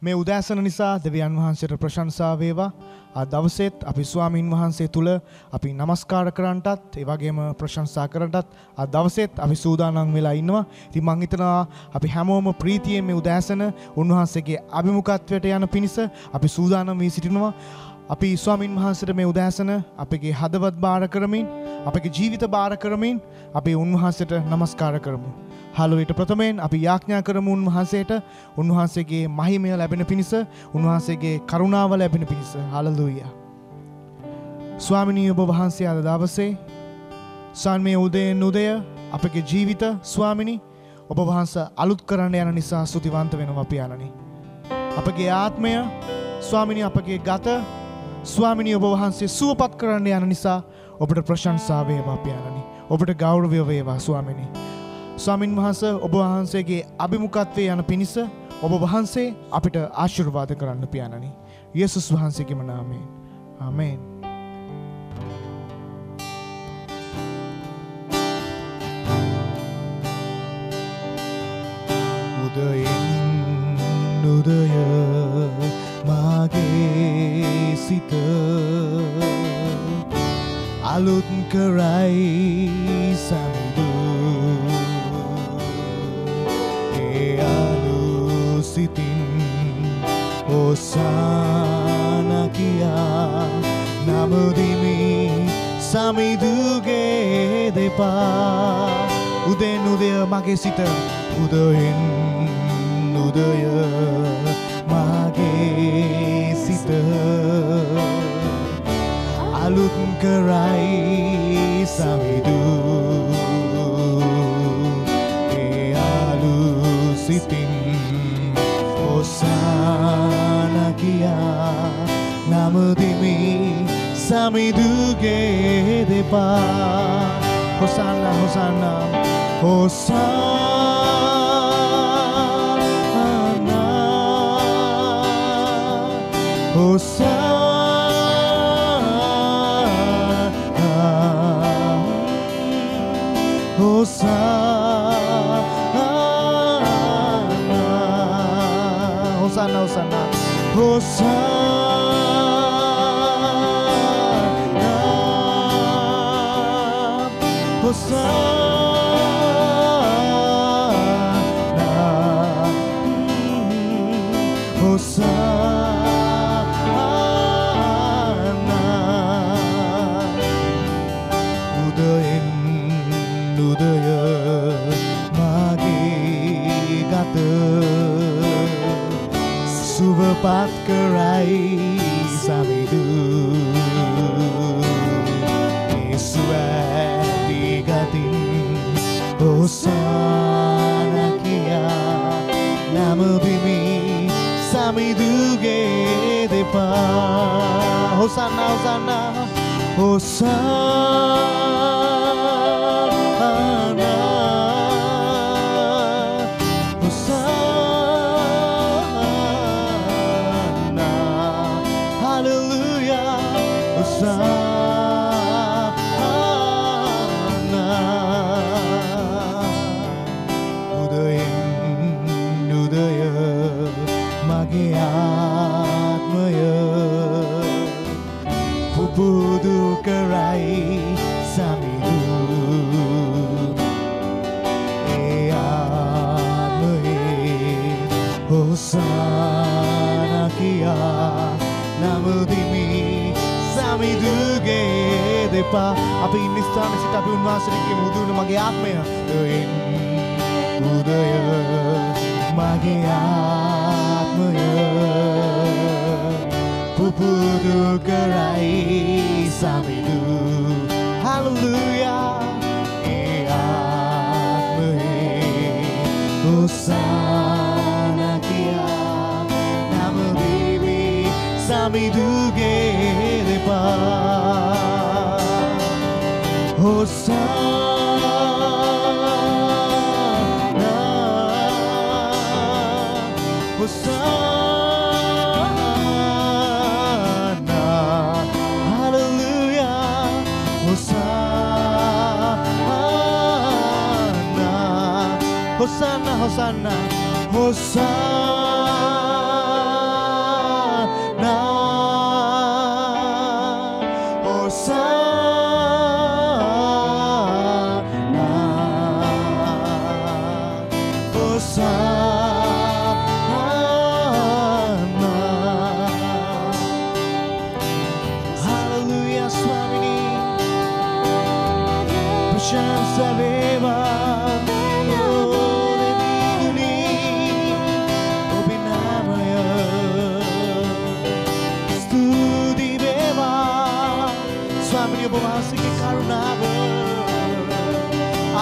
මේ උදෑසන නිසා දෙවියන් වහන්සේට ප්‍රශංසා වේවා. ආ දවසේත් අපි ස්වාමින් වහන්සේ තුල අපි নমස්කාර කරන්නටත් ඒ වගේම ප්‍රශංසා කරන්නටත් ආ දවසේත් අපි සූදානම් වෙලා ඉන්නවා. ඉතින් මම හිතනවා අපි හැමෝම ප්‍රීතියෙන් මේ උදෑසන උන්වහන්සේගේ අභිමුඛත්වයට යන පිණිස අපි සූදානම් වී සිටිනවා. අපි ස්වාමින් වහන්සේට මේ උදෑසන අපගේ හදවත් බාර කරමින් අපගේ ජීවිත බාර කරමින් අපි උන්වහන්සේට নমස්කාර කරමු. හාලුවට ප්‍රථමයෙන් අපි යාඥා කරමු උන්වහන්සේට උන්වහන්සේගේ මහිමය ලැබෙන පිණිස උන්වහන්සේගේ කරුණාව ලැබෙන පිණිස. හාලෙලූයා. ස්වාමිනී ඔබ වහන්සේ අද දවසේ සාන්මේ උදයෙන් උදය අපගේ ජීවිත ස්වාමිනී ඔබ වහන්සේ අලුත් කරන්න යන නිසා ස්තුතිවන්ත වෙනවා පියාණනි. අපගේ ආත්මය ස්වාමිනී අපගේ ගත ස්වාමිනී ඔබ වහන්සේ සුවපත් කරන්න යන නිසා ඔබට ප්‍රශංසා වේවා පියාණනි. ඔබට ගෞරවය වේවා ස්වාමිනී. ස්වාමින් වහන්සේ ඔබ වහන්සේගේ අභිමුඛත්වයේ යන පිණිස ඔබ වහන්සේ අපිට ආශිර්වාද කරන්න පියාණනි. යේසුස් වහන්සේගේම නාමයෙන්. ආමේන්. උදයෙන් උදය මාගේ සිත අලුත් කරයි සමිඳු සිතින් ඔසාන කියා නමුදිමි සමිඳුගේ දෙපා උදෙන් උදය මගේ සිත උදයෙන් උදය මගේ සිත අලුත් කරයි සමිඳු ඒ අලු සිතින් ඔසාන කියා නමුදිමි සමිඳුගේ දෙපා හොසානා හොසානා හොසානා හොසානා හොසානා Hosanna, Hosanna, Hosanna, Hosanna, Hosanna. Udayen udaya mage gata සුවපත් කරයි සමිඳු යේසු ඇති ගතින් හොසාන කියා නමුදිමි සමිඳුගේ දෙපා හොසානා හොසානා හොසානා උදයෙන් උදය මගේ ආත්මය පුබුදු කරයි සමිඳු ඒ ආත්මයේ හොසාන කියා නමුදිමි සමිඳුගේ දෙපා අපි ඉන්න ස්ථාන සිට අපි උන්වහන්සේට කියමු උදුන මගේ ආත්මය උදයෙන් උදය මගේ ආත්මය පුබුදු කරයි සමිඳු හල්ලෙලූයා ඒ ආත්මයේ හොසාන කියා නමුදිමි සමිඳුගේ Hosanna, Hosanna, Hallelujah, Hosanna, Hosanna, Hosanna, Hosanna.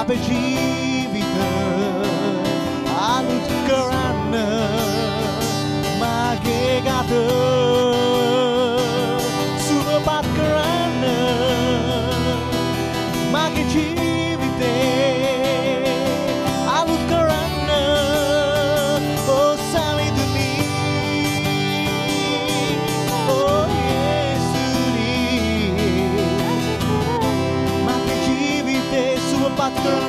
අපේ ජීවිත අලුත් කරන්න මගේ ගත සුවපත් කරන්න මගේ ජීවිතේ අලුත් කරන්න ඕ සමිඳුනි ඕ යේසුනි මගේ ජීවිතේ සුවපත් කරන්න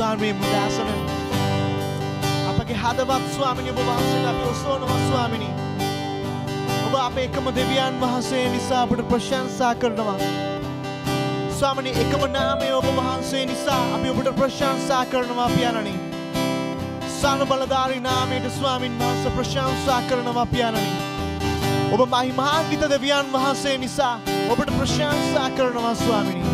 ස්වාමී මුදාසන අපගේ හදවත් ස්වාමිනී ඔබ වහන්සේට අපි ඔසවනවා ස්වාමිනී ඔබ අපේ එකම දෙවියන් වහන්සේ නිසා අපට ප්‍රශංසා කරනවා ස්වාමිනී එකම නාමය ඔබ වහන්සේ නිසා අපි ඔබට ප්‍රශංසා කරනවා පියාණනි සර්ව බලධාරී නාමයට ස්වාමින් වහන්සේ ප්‍රශංසා කරනවා පියාණනි ඔබ මහිමාන්විත දෙවියන් වහන්සේ නිසා ඔබට ප්‍රශංසා කරනවා ස්වාමිනී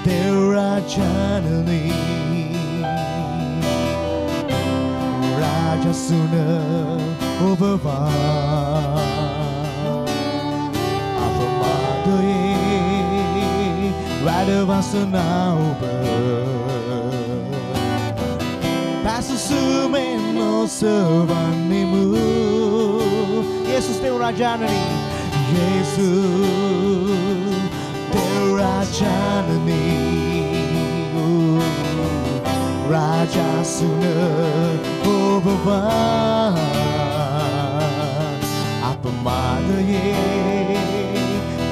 Devrajani Rajasuna Obava Apamadoye Radavasana Oba Pasasume no Savanimu Jesus Devrajani Jesus Devrajani Rajasuna Obava Apamadaye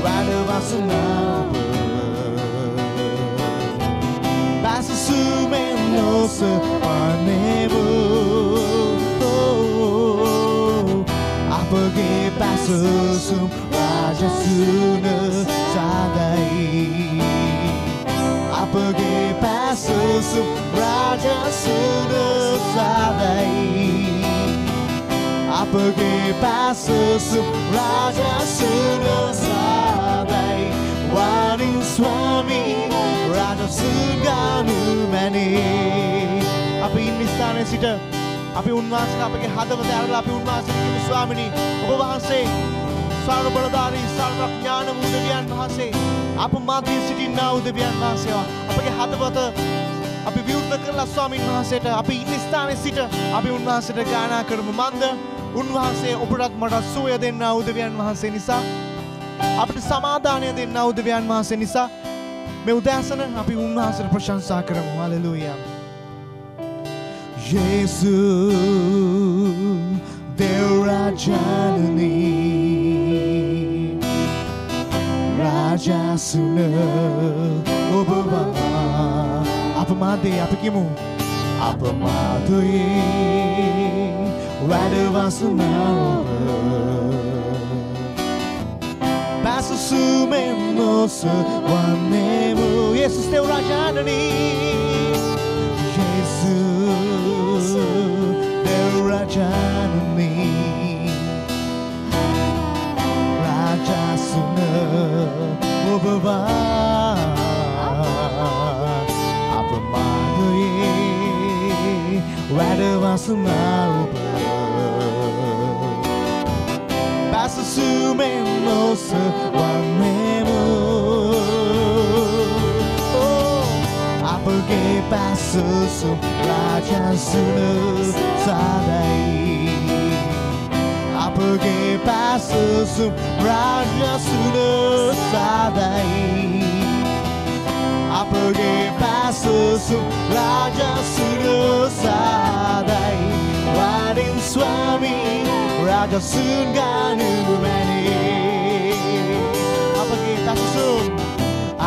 Radavasana Pasasume no Savanemu Apage Pasasum Rajasuna Sadai Apage Pasasum Rajasuna Sadai Apage Pasasum Rajasuna Sadai Warin Swami Rajasunganu Mani අපි ඉන්න ස්ථානයේ සිට අපි උන්වහන්සේට අපගේ හදවත ඇරලා අපි උන්වහන්සේට කියමු ස්වාමිනී ඔබ වහන්සේ සර්ව බලධාරී සර්ව ඥාන වූ දෙවියන් වහන්සේ අප මැදින් සිටිනා වූ දෙවියන් වහන්සේ අපගේ හදවත අපි විවෘත කරලා ස්වාමින් වහන්සේට අපි ඉන්න ස්ථානයේ සිට අපි උන්වහන්සේට ගායනා කරමු මන්ද උන්වහන්සේ ඔබටත් මටත් සුවය දෙන්නා වූ දෙවියන් වහන්සේ නිසා අපිට සමාදානය දෙන්නා වූ දෙවියන් වහන්සේ නිසා මේ උදෑසන අපි උන්වහන්සේට ප්‍රශංසා කරමු hallelujah Jesus Devrajani Rajasuna Obava Apamade Apikimu Apamadoye Radavasana Pasasume no Savanemu Jesus Devrajani Jesus Devrajani Rajasuna Obava Apamadoye Radavasana Pasasume no Savanemu Apage Pasasum Rajasuna Sadai Apage Pasasum Rajasuna Sadai Apage Pasasum Rajasuna Sadai Warin Swami Rajasunganu Mani Apage Pasasum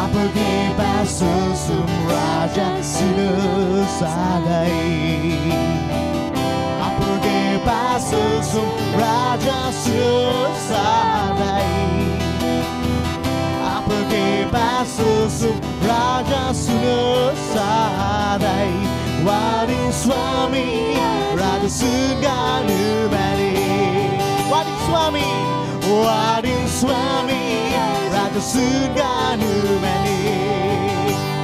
Apage Pasasum Rajasuna Sadai Apage Pasasum Rajasuna Sadai Apage Pasasum Rajasuna Raja surga bani. Wadin Swami, Raja surga bani.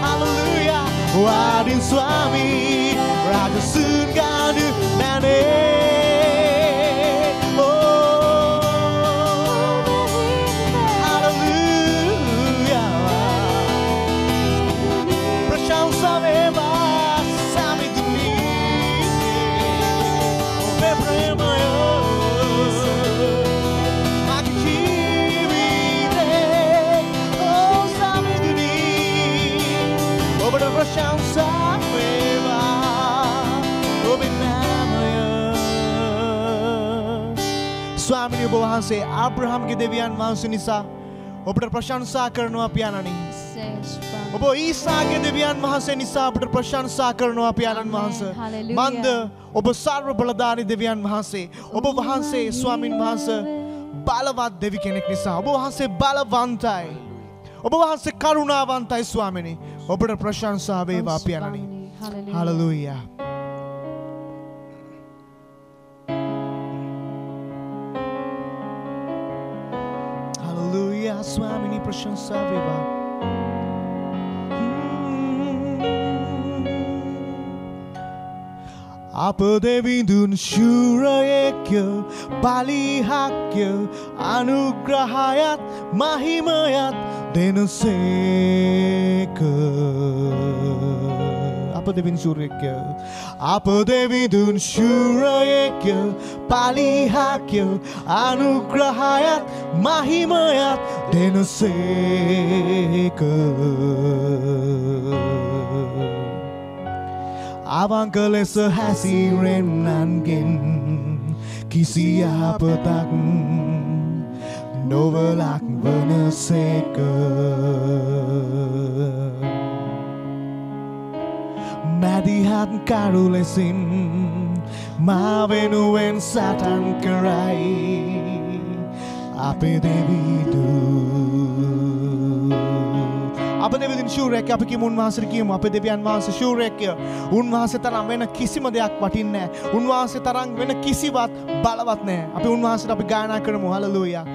Hallelujah. Wadin Swami, Raja surga bani. ස්වාමිනී ඔබ වහන්සේ ආබ්‍රහම්ගේ දෙවියන් වහන්සේ නිසා ඔබට ප්‍රශංසා කරනවා පියාණනි. ඔබ ඊසාගේ දෙවියන් වහන්සේ නිසා ඔබට ප්‍රශංසා කරනවා පියාණන් වහන්සේ. මන්ද ඔබ සර්ව බලධාරී දෙවියන් වහන්සේ. ඔබ වහන්සේ ස්වාමින් වහන්සේ බලවත් දෙවි කෙනෙක් නිසා ඔබ වහන්සේ බලවන්තයි. ඔබ වහන්සේ කරුණාවන්තයි ස්වාමිනී. ඔබට ප්‍රශංසා වේවා පියාණනි. හලෙලූයා. හලෙලූයා ස්වාමිනී ප්‍රශංසා වේවා. අප දෙවිඳුන් ශූරයෙක්ය බලීහක්ය අනුග්‍රහයත් මහිමයත් දෙනසේක. අප දෙවිඳුන් ශූරයෙක්ය අප දෙවිඳුන් ශූරයෙක්ය බලීහක්ය අනුග්‍රහයත් මහිමයත් දෙනසේක. අවංක ලෙස හැසිරෙන්නන්ගෙන් කිසි යහපතක් නොවලක් වනසේක. මැදිහත් කරු ලෙසින් මා වෙනුවෙන් සටන් කරයි අපේ දෙවිඳුන්. අප දෙවිඳුන් ශූරයෙක්ය. අපි කියමු උන්වහන්සේට කියමු අපේ දෙවියන් වහන්සේ ශූරයෙක්ය. උන්වහන්සේ තරම් වෙන කිසිම දෙයක් වටින්නේ නැහැ. උන්වහන්සේ තරම් වෙන කිසිවත් බලවත් නැහැ. අපි උන්වහන්සේට අපි ගායනා කරමු. හලෙලූයා.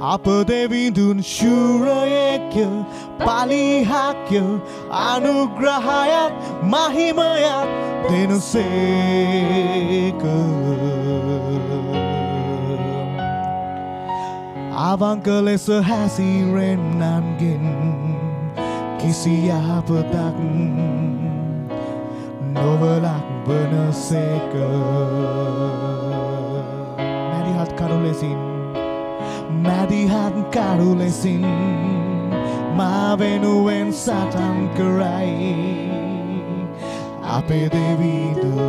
අප දෙවිඳුන් ශූරයෙක්ය බලීහක්ය අනුග්‍රහයත් මහිමයත් දෙනසේක. අවංක ලෙස හැසිරෙන්නන්ගෙන් කිසි යහපතක් නොවලක් වනසේක. මැදිහත් කරු ලෙසින් මා වෙනුවෙන් සටන් කරයි අපේ දෙවිඳුන්.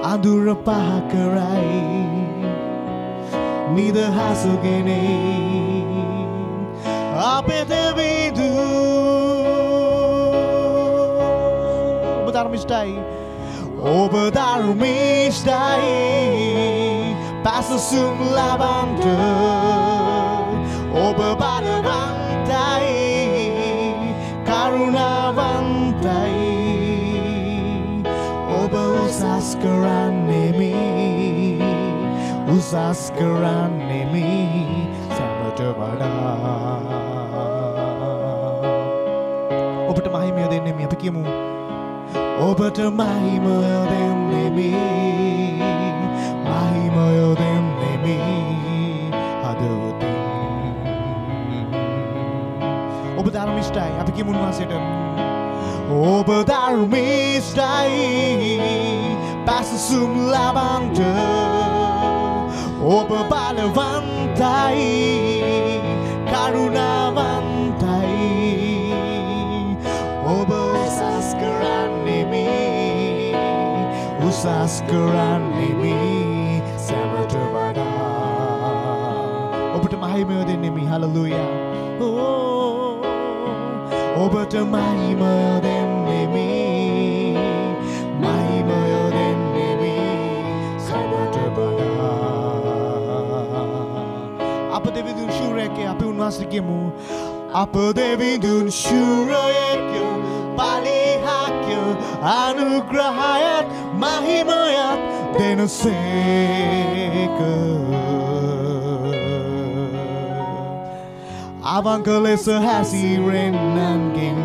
අඳුර පහ කරයි නිදහසගෙනේ අපේ දෙවිඳුන්. ඔබ ධර්මිෂ්ඨයි ඔබ ධර්මිෂ්ඨයි පැසසුම් ලබන්ට ඔබ බලවන්තයි කරුණාවන්තයි ඔබ උසස් කරන්නෙමි උසස් කරන්නෙමි සැමට වඩා. ඔබට මහිමය දෙන්නෙමි. අපි කියමු ඔබට මහිමය දෙන්නෙමි මහිමය දෙන්නෙමි හදවතින්. ඔබ ධර්මිෂ්ඨයි. අපි කියමු උන්වහන්සේට ඔබ ධර්මිෂ්ඨයි පැසසුම් ලබන්ට ඔබ බලවන්තයි කරුණාවන්තයි ඔබ උසස් කරන්නෙමි උසස් කරන්නෙමි සැමට වඩා. ඔබට මහිමය දෙන්නෙමි. හලෙලූයා. ඔබට මහිමය දෙන්නෙමි මහිමය දෙන්නෙමි සැමට වඩා. අප දෙවිඳුන් ශූරයෙක්ය. අපි උන්වහන්සේට කියමු අප දෙවිඳුන් ශූරයෙක්ය බලී අනුග්‍රහයත් මහිමයත් දෙනසේක අවංක ලෙස හැසිරෙන්නන්ගෙන්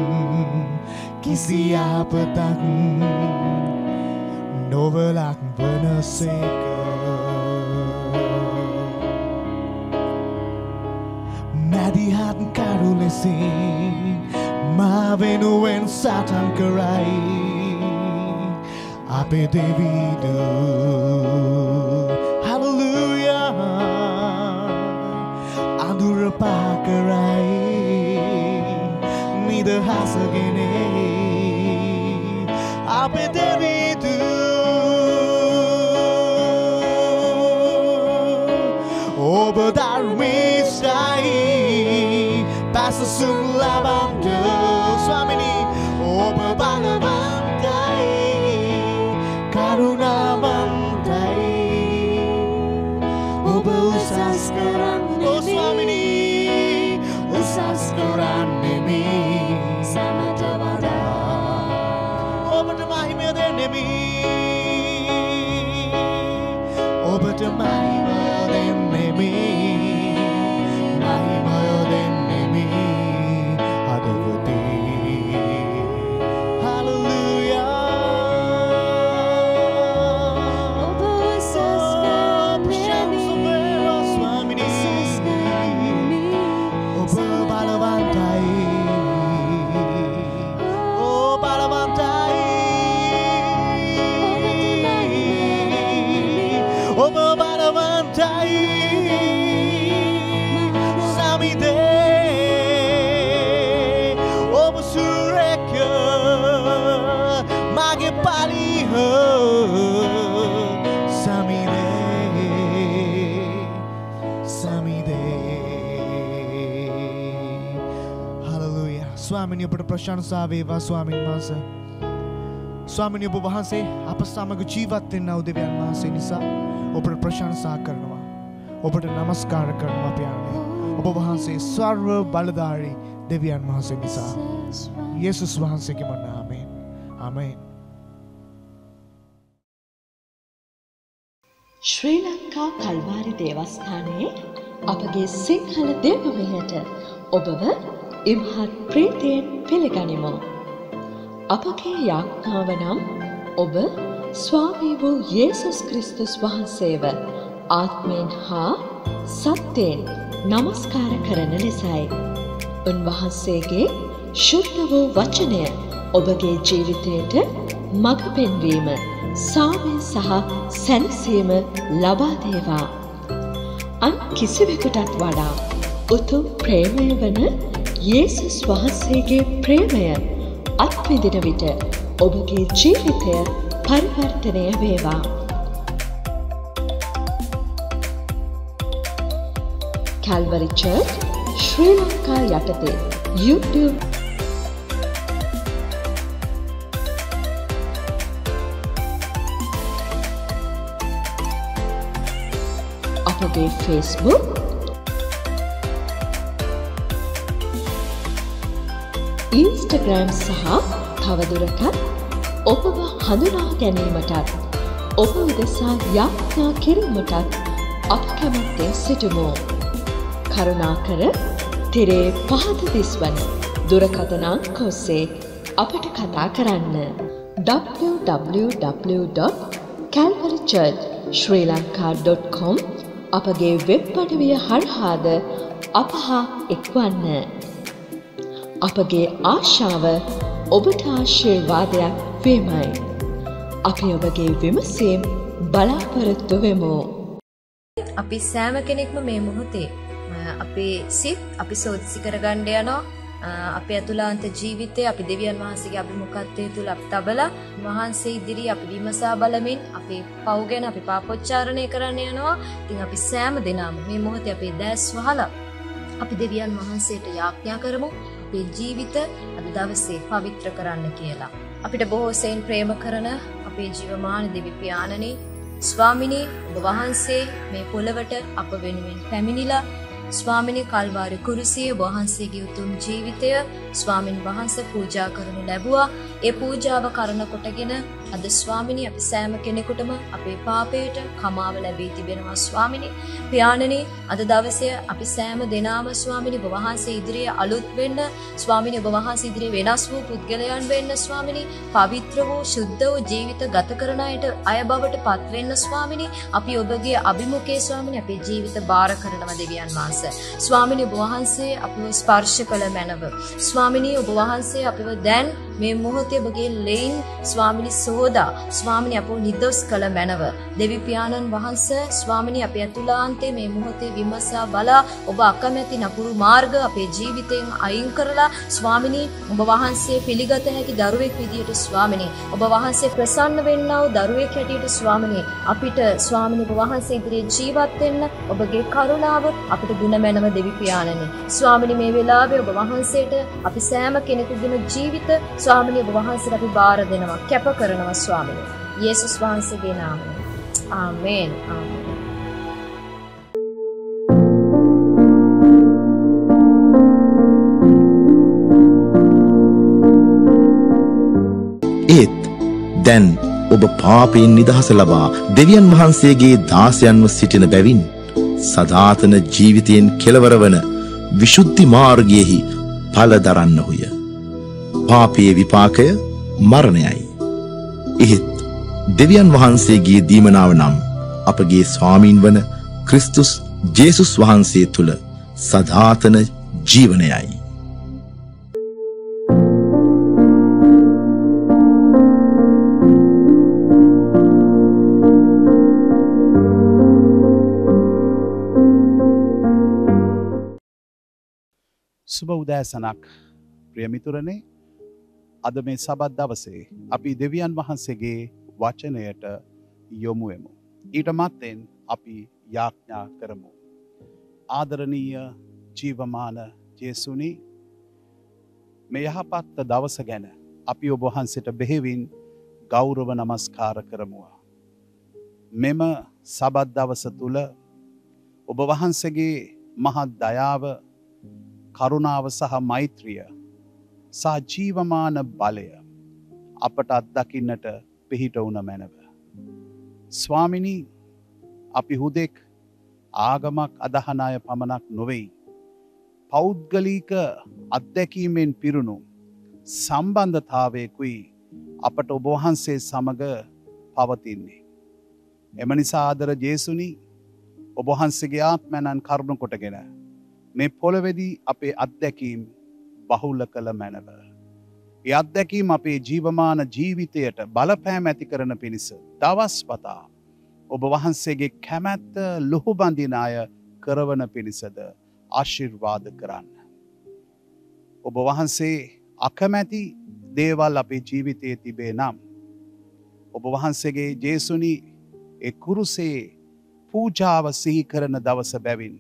කිසි යහපතක් නොවලක් වනසේක මැදිහත් කරු ලෙසින් මා වෙනුවෙන් සටන් කරයි අපේ දෙවිදු හලෙලූයා අඳුර පහ කරයි නිදහස ගෙනේ අපේ දෙවිදු ඔබ ධර්මිෂ්ඨයි පැසසුම් ලබන්ද ස්වාමිනී ඔබ බලවන්තයි කරුණාවන්තයි ඔබ උසස් කරන්නේ ස්වාමිනී උසස් කරන්නේ සමත වඩා ඔබට මහිමය දෙන්නෙමි ඔබට මහිමය දෙන්නෙමි මහිමය දෙන්නෙමි අදවතී හලෙලූයා ඔබ උසස් කරන්නේ ස්වාමිනී ඔබ බලවන්තයි ඔබ බලවන්තයි ඔබ බලවන්තයි සමිදේ ඔබ සුරේක්‍ය මගේ පලිහ සමිදේ හලෙලූයා ස්වාමිනී ඔබට ප්‍රශංසා වේවා ස්වාමීන් වහන්සේ ස්වාමිනී ඔබ වහන්සේ අප සමග ජීවත් වෙන්නව දෙවියන් වහන්සේ නිසා ඔබට ප්‍රශංසා කරනවා ඔබට නමස්කාර කරනවා පියාණනි ඔබ වහන්සේ සර්ව බලධාරී දෙවියන් වහන්සේ නිසා යේසුස් වහන්සේගේ නාමයෙන් ආමේන් ශ්‍රී ලංකා කල්වාරි දේවස්ථානයේ අපගේ සිංහල දේවවලට ඔබව ඉමහත් ප්‍රීතියෙන් පිළිගනිමු. අපගේ යාඥාව නම් ඔබ ස්වාමී වූ යේසුස් ක්‍රිස්තුස් වහන්සේව ආත්මයෙන් හා සත්‍යයෙන් නමස්කාර කරන ලෙසයි. උන්වහන්සේගේ ශුද්ධ වූ වචනය ඔබගේ ජීවිතයට මඟ පෙන්වීම සාමය සහ සැනසීම ලබා දේවා. අන් කිසිවෙකුටත් වඩා උතුම් ප්‍රේමය වන යේසුස් වහන්සේගේ ප්‍රේමය අත්විඳින විට ඔබගේ ජීවිතය පරිවර්තනය වේවා. Calvary Church ශ්‍රී ලංකා යටතේ YouTube අපගේ Facebook Instagram සහ තවදුරටත් ඔබව හඳුනා ගැනීමටත් ඔබ උදෙසා යාඥා කිරීමටත් අප කැමැත්තෙන් සිටිමු. කරුණාකර තිරේ පහත දිස්වන දුරකථන අංක ඔස්සේ අපට කතා කරන්න. www.calvarychurchsrilanka.com අපගේ වෙබ් අඩවිය හරහාද අප හා එක්වන්න. අපගේ ආශාව ඔබට ආශිර්වාදයක් වේමයි. අපි ඔබගේ විමසීම් බලාපොරොත්තු වෙමු. අපි සෑම කෙනෙක්ම මේ මොහොතේ අපේ සිත් අපි සෝදිසි කරගන්න යනවා. අපේ අතුලාන්ත ජීවිතය අපි දෙවියන් වහන්සේගේ අභිමුඛත්වයේ තුල අපි තබලා වහන්සේ ඉදිරි අපි විමසා බලමින් අපේ පව් ගැන අපි පාපොච්චාරණය කරන්න යනවා. ඉතින් අපි සෑම දිනම මේ මොහොතේ අපේ දැස් වහලා අපි දෙවියන් වහන්සේට යාඥා කරමු අපේ ජීවිත අද දවසේ පවිත්‍ර කරන්න කියලා. අපිට බොහෝ සෙයින් ප්‍රේම කරන අපේ ජීවමාන දෙවි පියාණනි ස්වාමිනී ඔබ වහන්සේ මේ පොළවට අප වෙනුවෙන් පැමිණිලා ස්වාමිනී කල්වාරි කුරුසියේ වහන්සේගේ උතුම් ජීවිතය ස්වාමින් වහන්සේ පූජා කරනු ලැබුවා. ඒ පූජාව කරන කොටගෙන අද ස්වාමිනී අපි සෑම කෙනෙකුටම අපේ පාපයට කමාව ලැබී තිබෙනවා ස්වාමිනී. පියාණනි අද දවසේ අපි සෑම දෙනාම ස්වාමිනී ඔබ වහන්සේ ඉදිරියේ අලුත් වෙන්න ස්වාමිනී ඔබ වහන්සේ ඉදිරියේ වෙනස් වූ පුද්ගලයන් වෙන්න ස්වාමිනී. පවිත්‍ර වූ ශුද්ධ වූ ජීවිත ගත කරන අය බවට පත් වෙන්න ස්වාමිනී. අපි ඔබගේ අභිමුඛයේ ස්වාමිනී අපේ ජීවිත බාර කරනවා දෙවියන් වහන්සේ. ස්වාමිනී ඔබ වහන්සේ අපිව ස්පර්ශ කළ මැනව. ස්වාමිනී ඔබ වහන්සේ අපිව දැන් මේ මොහොතේ ඔබගේ ලේන් ස්වාමිනී සෝදා ස්වාමිනී අපව නිදොස් කළ මැනව. දෙවි පියාණන් වහන්සේ ස්වාමිනී අපේ අතුලාන්තයේ මේ මොහොතේ විමසා බලා ඔබ අකමැති නපුරු මාර්ග අපේ ජීවිතයෙන් අයින් කරලා ස්වාමිනී ඔබ වහන්සේ පිළිගත හැකි දරුවෙක් විදියට ස්වාමිනී ඔබ වහන්සේ ප්‍රසන්න වෙන්නා වූ දරුවෙක් හැටියට ස්වාමිනී අපිට ස්වාමිනී ඔබ වහන්සේ ඉදිරියේ ජීවත් වෙන්න ඔබගේ කරුණාව අපිට දුන මැනව දෙවි පියාණනි. ස්වාමිනී මේ වෙලාවේ ඔබ වහන්සේට අපි සෑම කෙනෙකුගේම ජීවිත ස්වාමිනී ඔබ වහන්සේට අපි බාර දෙනවා කැප කරනවා ස්වාමිනී. යේසුස් වහන්සේගේ නාමයෙන්. ආමේන්. ආමේන්. ඒත් දැන් ඔබ පාපයෙන් නිදහස ලබා දෙවියන් වහන්සේගේ දාසයන්ව සිටින බැවින් සදාතන ජීවිතයෙන් කෙලවර වන විශුද්ධි මාර්ගයෙහි ඵල දරන්නහුය. පාපයේ විපාකය මරණයයි. එහෙත් දෙවියන් වහන්සේගේ දීමනාව නම් අපගේ ස්වාමීන් වන ක්‍රිස්තුස් ජේසුස් වහන්සේ තුල සදාතන ජීවනයයි. සුබ උදෑසනක් ප්‍රිය මිතුරනේ. අද මේ සබත් දවසේ අපි දෙවියන් වහන්සේගේ වචනයට යොමු වෙමු. ඊට මත්තෙන් අපි යාඥා කරමු. ආදරණීය ජීවමාන ජේසුනි, මේ යහපත් දවස ගැන අපි ඔබ වහන්සේට බෙහෙවින් ගෞරව නමස්කාර කරමු. මෙම සබත් දවස තුල ඔබ වහන්සේගේ මහත් දයාව, කරුණාව සහ මෛත්‍රිය සහ ජීවමාන බලය අපට අත්දකින්නට පිහිට වුණ මැනව. ස්වාමිනී, අපි හුදෙක් ආගමක් අදහන අය පමණක් නොවෙයි. පෞද්ගලික අත්දැකීමෙන් පිරුණු සම්බන්ධතාවයකුයි අපට ඔබ වහන්සේ සමග පවතින්නේ. එම නිසා ආදර ජේසුනි, ඔබ වහන්සේගේ ආත්මයන්න් කරුණු කොටගෙන මේ පොළොවේදී අපේ අත්දැකීම් බහුල කළ මැනව. ඒ අත්දැකීම් අපේ ජීවමාන ජීවිතයට බලපෑම් ඇති කරන පිණිස දවස් පතා ඔබ වහන්සේගේ කැමැත්ත ලුහුබඳින අය කරවන පිණිසද ආශිර්වාද කරන්න. ඔබ වහන්සේ අකමැති දේවල් අපේ ජීවිතයේ තිබේ නම් ඔබ වහන්සේගේ ජේසුනි ඒ කුරුසේ පූජාව සිහි කරන දවස බැවින්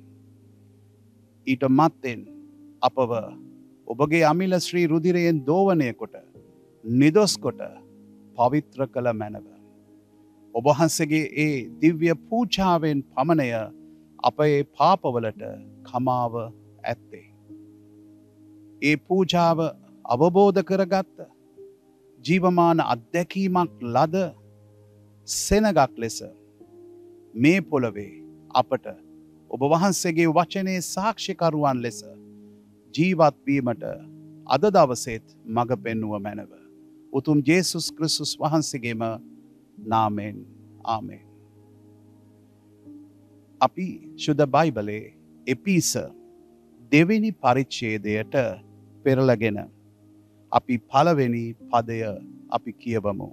ඊට මත්තෙන් අපව ඔබගේ අමිල ශ්‍රී රුධිරයෙන් දෝවනය කොට නිදොස් කොට පවිත්‍ර කළ මැනව. ඔබ වහන්සේගේ ඒ දිව්‍ය පූජාවෙන් පමණය අපේ පාපවලට කමාව ඇත්තේ. ඒ පූජාව අවබෝධ කරගත්ත ජීවමාන අත්දැකීමක් ලද සෙනගක් ලෙස මේ පොළොවේ අපට ඔබ වහන්සේගේ වචනේ සාක්ෂිකරුවන් ලෙස ජීවත්වීමට අද දවසේත් මඟ පෙන්නුව මැනව. උතුම් ජේසුස් ක්‍රිස්තුස් වහන්සේගේම නාමයෙන් ආමේන්. අපි ශුද්ධ බයිබලයේ එපිස දෙවෙනි පරිච්ඡේදයට පෙරලගෙන අපි පළවෙනි පදය අපි කියවමු.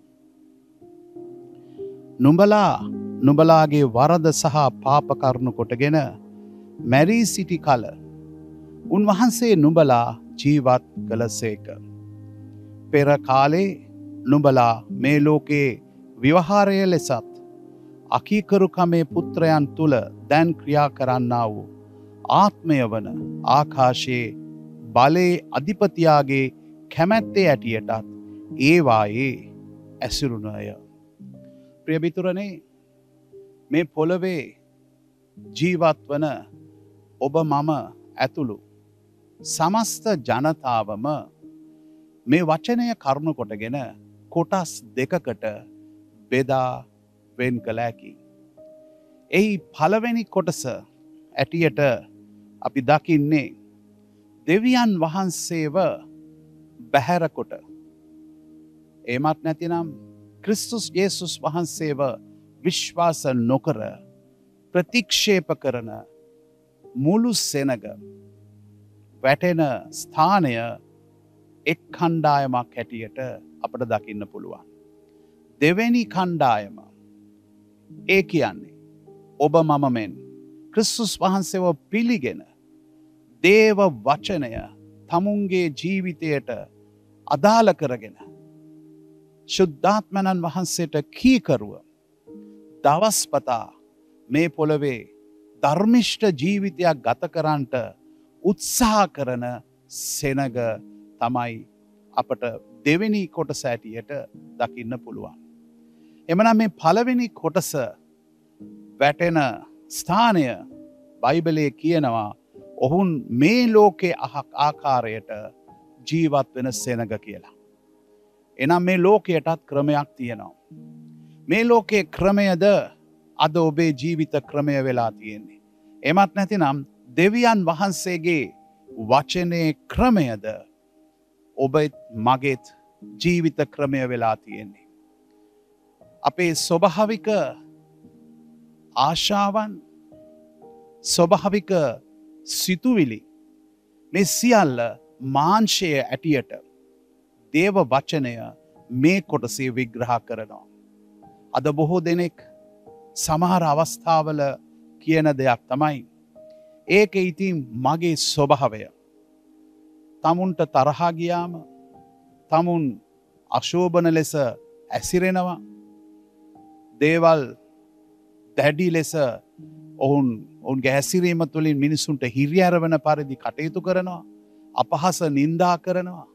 නුඹලාගේ වරද සහ පාප කරුණු කොටගෙන මැරී සිටි කල උන්වහන්සේ නුඹලා ජීවත් කළසේක. පෙර කාලේ නුඹලා මේ ලෝකේ ව්‍යවහාරය ලෙසත් අකීකරුකමේ පුත්‍රයන් තුල දැන් ක්‍රියා කරන්නා වූ ආත්මය වන ආකාශයේ බලේ අධිපතියාගේ කැමැත්තේ ඇටියටත් ඒවායේ ඇසිරුණය. ප්‍රිය මිතුරනේ, මේ පොළොවේ ජීවත් වන ඔබ මම ඇතුළු සමස්ත ජනතාවම මේ වචනය කරුණු කොටගෙන කොටස් දෙකකට බෙදා වෙන් කළ හැකි. එහි පළවෙනි කොටස ඇටියට අපි දකින්නේ දෙවියන් වහන්සේව බැහැරකොට. එමත් නැතිනම් ක්‍රිස්තුස් යේසුස් වහන්සේව විශ්වාස නොකර ප්‍රතික්ෂේප කරන මුළු සෙනග වැටෙන ස්ථානය එක් කණ්ඩායමක් හැටියට අපට දකින්න පුළුවන්. දෙවැනි කණ්ඩායම ඒ කියන්නේ ඔබ මම මෙන් ක්‍රිස්තුස් වහන්සේව පිළිගෙන දේව වචනය තමුන්ගේ ජීවිතයට අදාළ කරගෙන ශුද්ධාත්මයන් වහන්සේට කීකරුව දවස්පතා මේ පොළවේ ධර්මිෂ්ඨ ජීවිතයක් ගත කරන්නට උත්සාහ කරන සෙනග තමයි අපට දෙවෙනි කොටස ඇටියට දකින්න පුළුවන්. එමනම් මේ පළවෙනි කොටස වැටෙන ස්ථානය බයිබලයේ කියනවා ඔවුන් මේ ලෝකේ ආකාරයට ජීවත් වෙන සෙනග කියලා. එනම් මේ ලෝකයටත් ක්‍රමයක් තියෙනවා. මේ ලෝකයේ ක්‍රමයද අද ඔබේ ජීවිත ක්‍රමය වෙලා තියෙන්නේ. එමත් නැතිනම් දෙවියන් වහන්සේගේ වචනේ ක්‍රමයද ඔබත් මගේත් ජීවිත ක්‍රමය වෙලා තියෙන්නේ. අපේ ස්වභාවික ආශාවන් ස්වභාවික සිතුවිලි මේ සියල්ල මාංශය ඇටියට දේව වචනය මේ කොටසේ විග්‍රහ කරනවා. අද බොහෝ දෙනෙක් සමහර අවස්ථාවල කියන දෙයක් තමයි ඒක ඉතින් මගේ ස්වභාවය. තමුන්ට තරහා ගියාම තමුන් අශෝභන ලෙස ඇසිරෙනවා. දේවල් දැඩි ලෙස ඔවුන්ගේ හැසිරීම තුළින් මිනිසුන්ට හිරිහැරවන පරිදි කටයුතු කරනවා. අපහාස නින්දා කරනවා.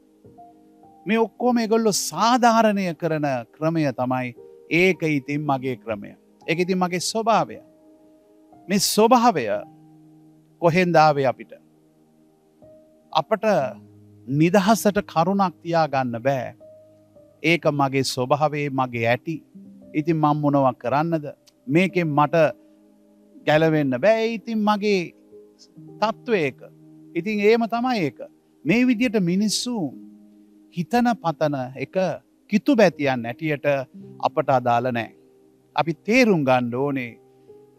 මේ ඔක්කොම ඒගොල්ලෝ සාධාරණය කරන ක්‍රමය තමයි ඒක ඉතින් මගේ ක්‍රමය. ඒක ඉතින් මගේ ස්වභාවය. මේ ස්වභාවය කොහෙන්ද ආවේ අපිට? අපට නිදහසට කරුණක් තියාගන්න බෑ. ඒක මගේ ස්වභාවයේ මගේ ඇති. ඉතින් මම මොනවා කරන්නද? මේකෙන් මට ගැලවෙන්න බෑ. ඉතින් මගේ තත්ත්වය ඒක. ඉතින් ඒම තමයි ඒක. මේ විදියට මිනිස්සු හිතන පතන එක කිතු බැතියන් ඇටියට අපට අදාළ නෑ. අපි තේරුම් ගන්න ඕනේ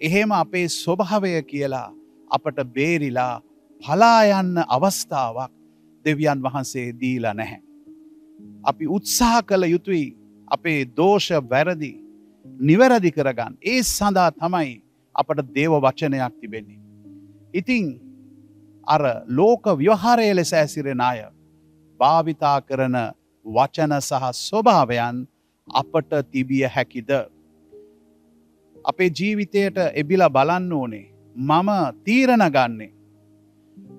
එහෙම අපේ ස්වභාවය කියලා අපට බේරිලා පලා යන්න අවස්ථාවක් දෙවියන් වහන්සේ දීලා නැහැ. අපි උත්සාහ කළ යුතුයි අපේ දෝෂ වැරදි නිවැරදි කරගන්න. ඒ සඳහා තමයි අපට දේව වචනයක් තිබෙන්නේ. ඉතින් අර ලෝක ව්‍යවහාරය ලෙස ඇසිරෙන අය භාවිතා කරන වචන සහ ස්වභාවයන් අපට තිබිය හැකිද? අපේ ජීවිතයට එබිලා බලන්න ඕනේ. මම තීරණ ගන්නේ.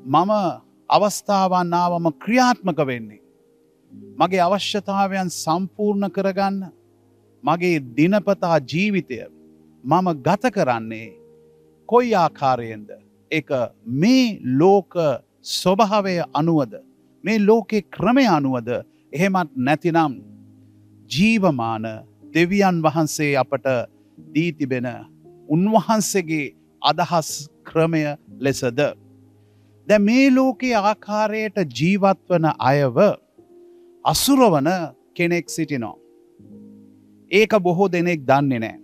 මම අවස්ථාවන් ආවම ක්‍රියාත්මක වෙන්නේ. මගේ අවශ්‍යතාවයන් සම්පූර්ණ කරගන්න මගේ දිනපතා ජීවිතය මම ගත කරන්නේ කොයි ආකාරයෙන්ද? ඒක මේ ලෝක ස්වභාවය අනුවද? මේ ලෝකේ ක්‍රමය අනුවද? එහෙමත් නැතිනම් ජීවමාන දෙවියන් වහන්සේ අපට දී තිබෙන උන්වහන්සේගේ අදහස් ක්‍රමය ලෙසද? දැන් මේ ලෝකයේ ආකාරයට ජීවත් වන අයව අසුරවන කෙනෙක් සිටිනවා. ඒක බොහෝ දෙනෙක් දන්නේ නැහැ.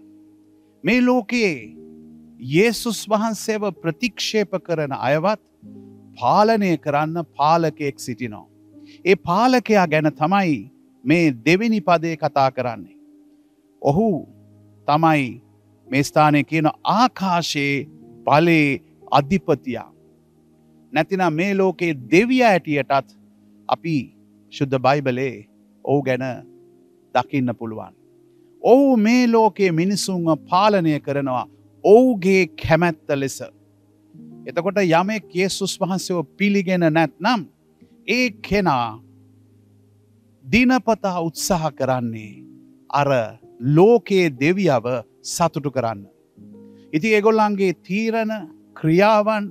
මේ ලෝකයේ යේසුස් වහන්සේව ප්‍රතික්ෂේප කරන අයවත් පාලනය කරන්න පාලකයෙක් සිටිනවා. ඒ පාලකයා ගැන තමයි මේ දෙවෙනි පදේ කතා කරන්නේ. ඔහු තමයි මේ ස්ථානයේ කියන ආකාශයේ බලේ අධිපතියා. නැතිනම් මේ ලෝකයේ දෙවියා ඇටියටත් අපි ශුද්ධ බයිබලයේ ඔහු ගැන දකින්න පුළුවන්. ඔහු මේ ලෝකයේ මිනිසුන්ව පාලනය කරනවා ඔහුගේ කැමැත්ත ලෙස. එතකොට යමෙක් යේසුස් වහන්සේව පිළිගෙන නැත්නම් ඒ කෙනා දිනපතා උත්සාහ කරන්නේ අර ලෝකයේ දෙවියව සතුටු කරන්න. ඉතින් ඒගොල්ලන්ගේ තීරණ ක්‍රියාවන්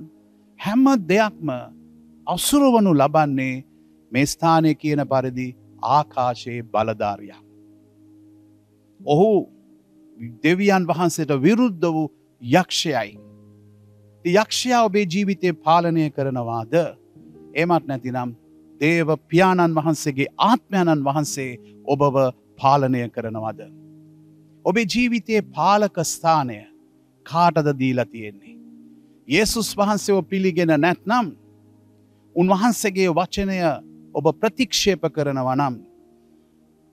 හැම දෙයක්ම අසුරවනු ලබන්නේ මේ ස්ථානයේ කියන පරිදි ආකාශයේ බලධාරියා. ඔහු දෙවියන් වහන්සේට විරුද්ධ වූ යක්ෂයයි. යක්ෂයා ඔබේ ජීවිතය පාලනය කරනවාද? එමත් නැතිනම් දේව පියාණන් වහන්සේගේ ආත්මයණන් වහන්සේ ඔබව පාලනය කරනවද? ඔබේ ජීවිතයේ පාලක ස්ථානය කාටද දීලා තියෙන්නේ? යේසුස් වහන්සේව පිළිගෙන නැත්නම් උන්වහන්සේගේ වචනය ඔබ ප්‍රතික්ෂේප කරනවා නම්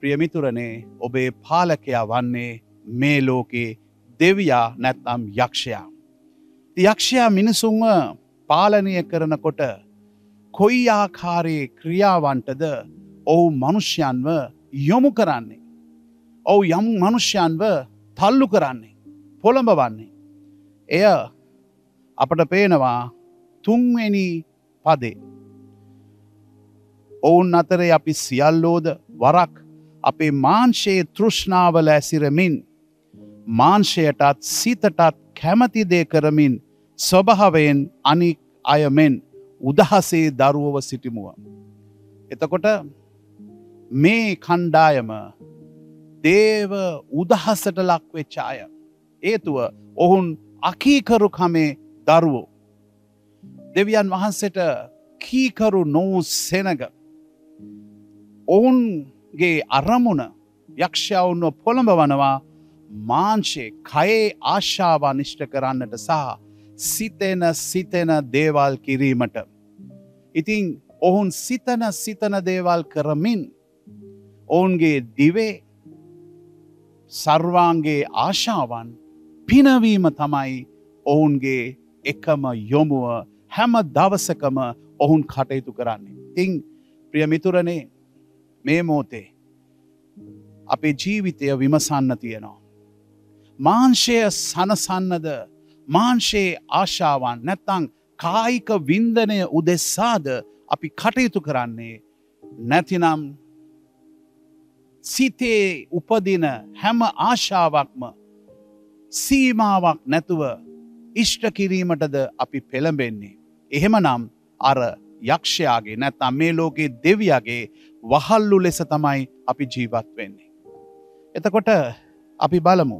ප්‍රියමිතුරනේ ඔබේ පාලකයා වන්නේ මේ ලෝකේ දෙවියා නැත්නම් යක්ෂයා. යක්ෂයා මිනිසුන්ව පාලනය කරනකොට කොයි ආකාරයේ ක්‍රියාවන්ටද ඔහු මනුෂ්‍යයන්ව යොමු කරන්නේ? ඔහු යම් මනුෂ්‍යයන්ව තල්ලු කරන්නේ, පොළඹවන්නේ. එය අපට පේනවා තුන්වෙනි පදේ. ඔවුන් අතරේ අපි සියල්ලෝද වරක් අපේ මාංශයේ තෘෂ්ණාවල ඇසිරමින් මාංශයටත් සිතටත් කැමති දේ කරමින් ස්වභාවයෙන් අනික් අයමෙන් උදහසේ දරුවව සිටිමුව. එතකොට මේ කණ්ඩායම දේව උදහසට ලක්වෙච්ච අය. හේතුව ඔවුන් අකීකරුකමේ දරුවෝ. දෙවියන් වහන්සේට කීකරු නොවූ සෙනග. ඔවුන්ගේ අරමුණ යක්ෂයවුන්ව පොළඹවනවා මාංශයේ කයේ ආශාව අනිෂ්ට කරන්නට සහ සිතෙන දේවල් කිරීමට. ඉතින් ඔවුන් සිතන දේවල් කරමින් ඔවුන්ගේ දිවේ සර්වාංගේ ආශාවන් පිනවීම තමයි ඔවුන්ගේ එකම යොමුව. හැම දවසකම ඔවුන් කටයුතු කරන්නේ. ඉතින් ප්‍රියමිතුරනේ මේ මොහොතේ අපේ ජීවිතය විමසන්න තියෙනවා. මාංශය සනසන්නද මාංශයේ ආශාවන් නැත්තං කායික වින්දනය උදෙස්සාද අපි කටයුතු කරන්නේ? නැතිනම් සිතේ උපදින හැම ආශාවක්ම සීමාවක් නැතුව ඉෂ්ට කිරීමටද අපි පෙළඹෙන්නේ? එහෙමනම් අර යක්ෂයාගේ නැත්නම් මේ ලෝකයේ දෙවියගේ වහල්ලු ලෙස තමයි අපි ජීවත් වෙන්නේ. එතකොට අපි බලමු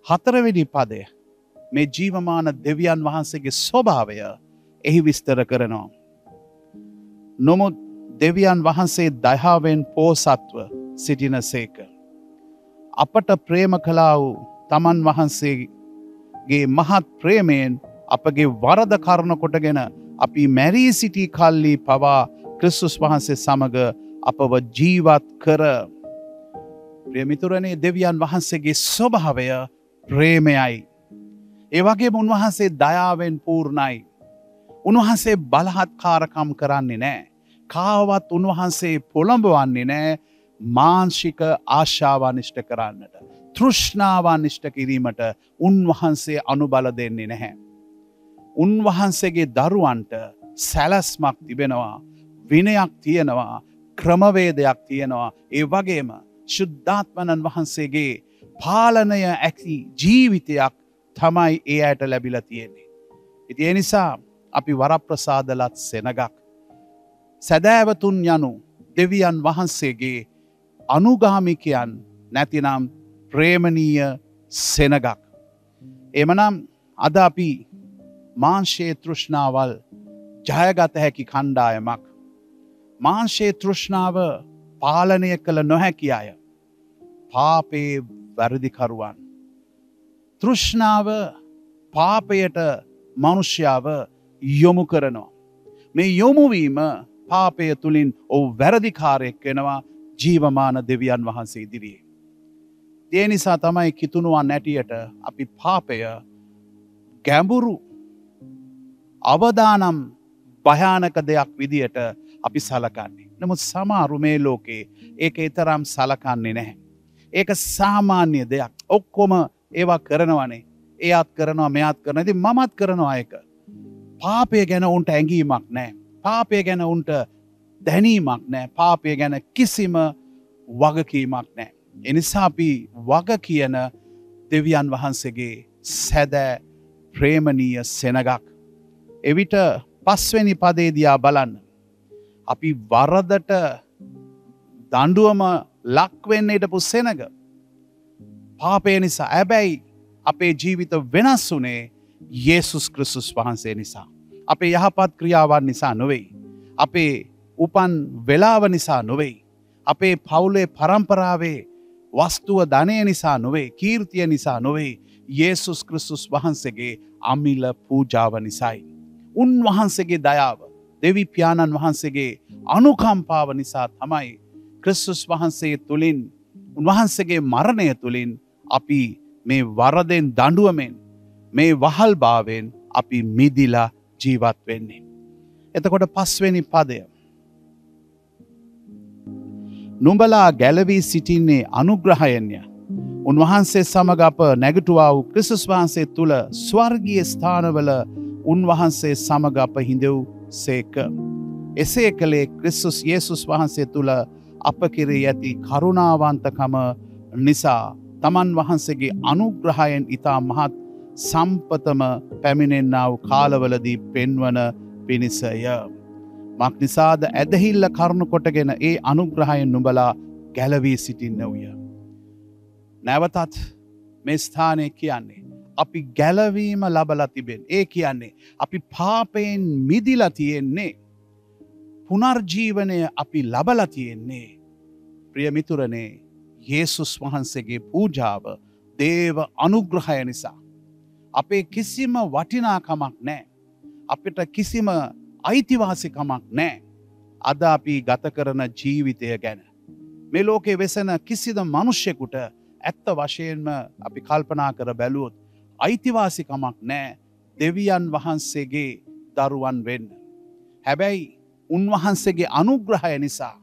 4 වෙනි පදය. මේ ජීවමාන දෙවියන් වහන්සේගේ ස්වභාවය එහි විස්තර කරනවා. නමුත් දෙවියන් වහන්සේ දයාවෙන් පෝසත්ව සිටිනසේක. අපට ප්‍රේම කළා වූ තමන් වහන්සේගේ මහත් ප්‍රේමයෙන් අපගේ වරද කරන කොටගෙන අපි මැරී සිටි කල්ලි පවා ක්‍රිස්තුස් වහන්සේ සමග අපව ජීවත් කර. ප්‍රියමිතුරනේ දෙවියන් වහන්සේගේ ස්වභාවය ප්‍රේමයයි. ඒ වගේම උන්වහන්සේ දයාවෙන් පූර්ණයි. උන්වහන්සේ බලහත්කාරකම් කරන්නේ නැහැ. කාවත් උන්වහන්සේ පොළඹවන්නේ නැහැ මාංශික ආශාවන් ඉෂ්ට කරන්නට. තෘෂ්ණාවන් ඉෂ්ට කිරීමට උන්වහන්සේ අනුබල දෙන්නේ නැහැ. උන්වහන්සේගේ දරුවන්ට සැලැස්මක් තිබෙනවා, විනයක් තියෙනවා, ක්‍රමවේදයක් තියෙනවා. ඒ වගේම ශුද්ධාත්මයන් වහන්සේගේ පාලනය ඇති ජීවිතයක් තමයි ඒ අයට ලැබිලා තියෙන්නේ. ඉතින් ඒ නිසා අපි වරප්‍රසාදලත් සෙනගක් සැදෑවතුන් යනු දෙවියන් වහන්සේගේ අනුගාමිකයන් නැතිනම් ප්‍රේමණීය සෙනගක්. එමනම් අද අපි මාංශයේ තෘෂ්ණාවල් ජයගත හැකි කණ්ඩායමක්. මාංශයේ තෘෂ්ණාව පාලනය කළ නොහැකි අය. පාපේ වැරදිකරුවන්. තෘෂ්ණාව පාපයට මනුෂ්‍යාව යොමු කරනවා. මේ යොමුවීම පාපය තුළින් ඔහු වැරදිකාරයෙක් වෙනවා ජීවමාන දෙවියන් වහන්සේ ඉදිරියේ. ඒ නිසා තමයි කිතුනුවන් නැටියට අපි පාපය ගැඹුරු අවදානම් භයානක දෙයක් විදියට අපි සලකන්නේ. නමුත් සමහරු මේ ලෝකේ ඒක ඊතරම් සලකන්නේ නැහැ. ඒක සාමාන්‍ය දෙයක්. ඔක්කොම ඒවා කරනවනේ. එයාත් කරනවා මෙයාත් කරනවා. ඉතින් මමත් කරනවා ඒක. පාපය ගැන උන්ට ඇඟීමක් නැහැ. පාපය ගැන උන්ට දැනීමක් නැහැ. පාපය ගැන කිසිම වගකීමක් නැහැ. එනිසා අපි වග කියන දෙවියන් වහන්සේගේ සැදෑ ප්‍රේමණීය සෙනගක්. එවිට 5 වෙනි පදේ දිහා බලන්න. අපි වරදට දඬුවම ලක් වෙන්න හිටපු සෙනග පාපය නිසා හැබැයි අපේ ජීවිත වෙනස් වුණේ යේසුස් ක්‍රිස්තුස් වහන්සේ නිසා. අපේ යහපත් ක්‍රියාවන් නිසා නොවෙයි. අපේ උපන් වෙලාව නිසා නොවෙයි. අපේ පවුලේ පරම්පරාවේ වස්තුව ධනය නිසා නොවේ. කීර්තිය නිසා නොවේ. යේසුස් ක්‍රිස්තුස් වහන්සේගේ අමිල පූජාව නිසායි. උන්වහන්සේගේ දයාව දෙවි පියාණන් වහන්සේගේ අනුකම්පාව නිසා තමයි ක්‍රිස්තුස් වහන්සේ තුලින් උන්වහන්සේගේ මරණය තුලින් අපි මේ වරදෙන් දඬුවමෙන් මේ වහල් භාවයෙන් අපි මිදිලා ජීවත් වෙන්නේ. එතකොට පස්වෙනි පදය නුඹලා ගැලවී සිටින්නේ අනුග්‍රහයෙන්ය. උන්වහන්සේ සමග අප නැගිටුවා වූ ක්‍රිස්තුස් වහන්සේ තුල ස්වර්ගීය ස්ථානවල උන්වහන්සේ සමග අප හිඳවූ සේක. එසේ කළේ ක්‍රිස්තුස් යේසුස් වහන්සේ තුල අප කෙරෙහි ඇති කරුණාවන්තකම නිසා තමන් වහන්සේගේ අනුග්‍රහයෙන් ඊතා මහත් සම්පතම පැමිණෙන්නා වූ කාලවලදී පෙන්වන පිණිසය. මක් නිසාද ඇදහිල්ල කරුණු කොටගෙන ඒ අනුග්‍රහයෙන් නුඹලා ගැලවී සිටින්න වූය. නැවතත් මේ ස්ථානය කියන්නේ අපි ගැලවීම ලබලා තිබෙන. ඒ කියන්නේ අපි පාපයෙන් මිදිලා තියෙන්නේ. පුනර්ජීවනය අපි ලබලා තියෙන්නේ. ප්‍රිය මිතුරනේ යේසුස් වහන්සේගේ පූජාව දේව අනුග්‍රහය නිසා. අපේ කිසිම වටිනාකමක් නැහැ. අපිට කිසිම අයිතිවාසිකමක් නැහැ. අද අපි ගත කරන ජීවිතය ගැන මේ ලෝකේ වෙසෙන කිසිද මිනිසෙකුට ඇත්ත වශයෙන්ම අපි කල්පනා කර බැලුවොත් අයිතිවාසිකමක් නැහැ දෙවියන් වහන්සේගේ දරුවන් වෙන්න. හැබැයි උන්වහන්සේගේ අනුග්‍රහය නිසා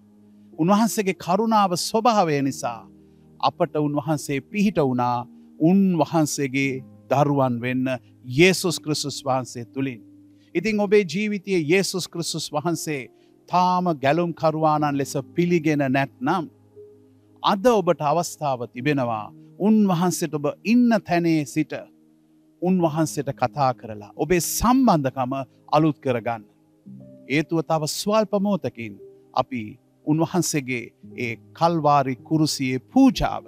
උන්වහන්සේගේ කරුණාව ස්වභාවය නිසා අපට උන්වහන්සේ පිහිට වුණා උන්වහන්සේගේ දරුවන් වෙන්න යේසුස් ක්‍රිස්තුස් වහන්සේ තුලින්. ඉතින් ඔබේ ජීවිතයේ යේසුස් ක්‍රිස්තුස් වහන්සේ තාම ගැලුම් කරුවාණන් ලෙස පිළිගෙන නැත්නම් අද ඔබට අවස්ථාව තිබෙනවා උන්වහන්සේට ඔබ ඉන්න තැනේ සිට උන්වහන්සේට කතා කරලා ඔබේ සම්බන්ධකම අලුත් කරගන්න. හේතුව තව ස්වල්ප මොහොතකින් අපි උන්වහන්සේගේ ඒ කල්වාරි කුරුසියේ පූජාව